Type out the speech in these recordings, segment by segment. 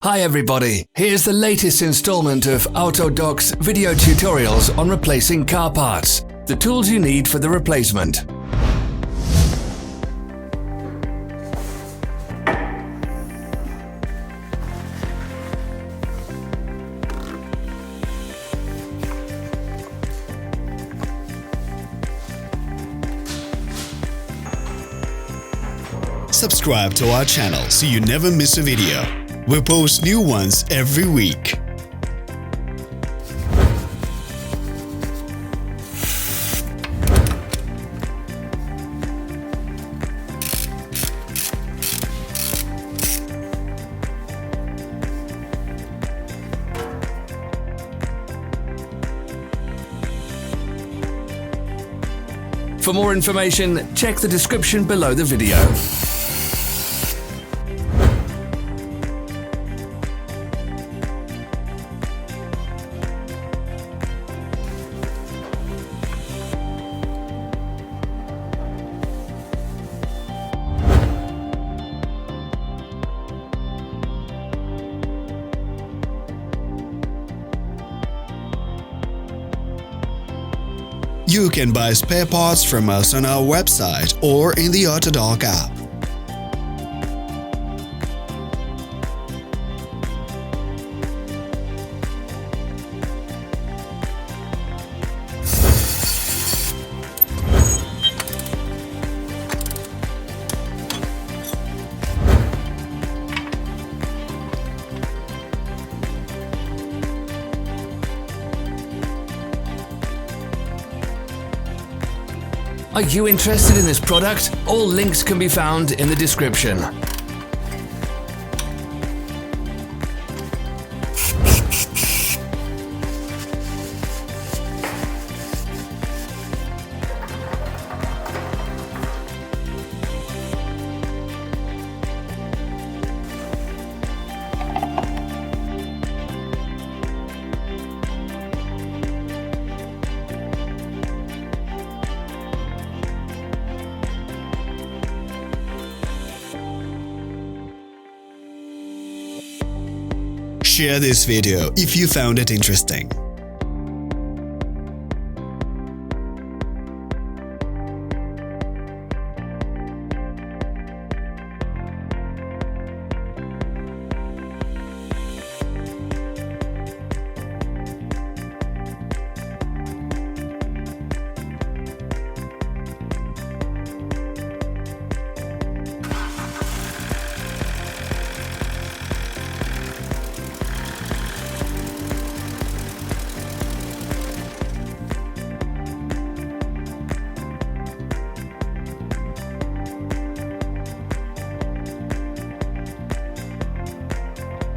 Hi everybody, here's the latest installment of Autodoc's video tutorials on replacing car parts, the tools you need for the replacement. Subscribe to our channel so you never miss a video. We post new ones every week. For more information, check the description below the video. You can buy spare parts from us on our website or in the Autodoc app. Are you interested in this product? All links can be found in the description. Share this video if you found it interesting.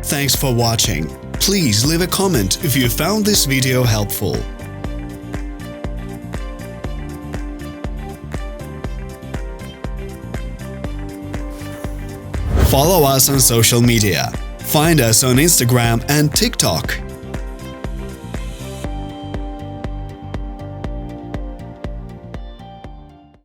Thanks for watching. Please leave a comment if you found this video helpful. Follow us on social media. Find us on Instagram and TikTok.